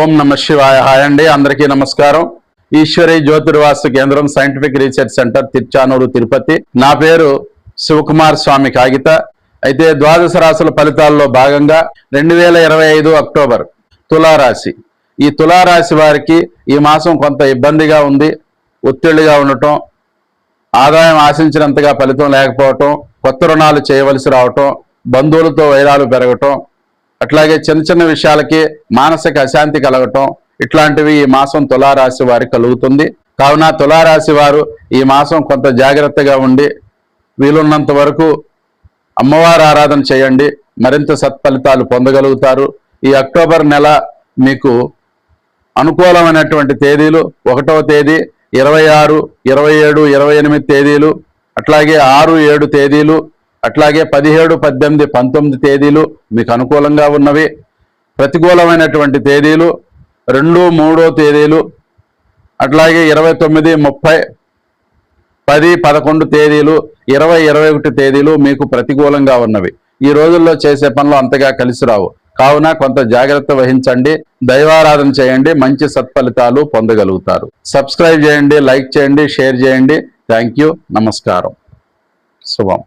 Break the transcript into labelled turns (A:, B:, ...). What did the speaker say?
A: ఓం నమ శివాయ. హాయ్ అండి, అందరికీ నమస్కారం. ఈశ్వరి జ్యోతిర్వాస్తు కేంద్రం scientific research centre, Tiruchanur, Tirupati. నా పేరు శివకుమార్ స్వామి కాగిత. అయితే ద్వాదశ రాశుల ఫలితాల్లో భాగంగా 2025 అక్టోబర్ తులారాశి. ఈ తులారాశి వారికి ఈ మాసం కొంత ఇబ్బందిగా ఉంది. ఒత్తిడిగా ఉండటం, ఆదాయం ఆశించినంతగా ఫలితం లేకపోవటం, కొత్త రుణాలు చేయవలసి రావటం, బంధువులతో వైరాలు పెరగటం, అట్లాగే చిన్న చిన్న విషయాలకి మానసిక అశాంతి కలగటం, ఇట్లాంటివి ఈ మాసం తులారాశి వారికి కలుగుతుంది. కావున తులారాశి వారు ఈ మాసం కొంత జాగ్రత్తగా ఉండి వీలున్నంత వరకు అమ్మవారి ఆరాధన చేయండి, మరింత సత్ఫలితాలు పొందగలుగుతారు. ఈ అక్టోబర్ నెల మీకు అనుకూలమైనటువంటి తేదీలు 1వ తేదీ, 26, 27, 28 తేదీలు, అట్లాగే 6, 7 తేదీలు, అట్లాగే 17, 18, 19 తేదీలు మీకు అనుకూలంగా ఉన్నవి. ప్రతికూలమైనటువంటి తేదీలు 2, 3 తేదీలు, అట్లాగే 29, 30, 10, 11 తేదీలు, 20, 21 తేదీలు మీకు ప్రతికూలంగా ఉన్నవి. ఈ రోజుల్లో చేసే పనులు అంతగా కలిసి రావు. కావున కొంత జాగ్రత్త వహించండి, దైవారాధన చేయండి, మంచి సత్ఫలితాలు పొందగలుగుతారు. సబ్స్క్రైబ్ చేయండి, లైక్ చేయండి, షేర్ చేయండి. Thank you. నమస్కారం. శుభం.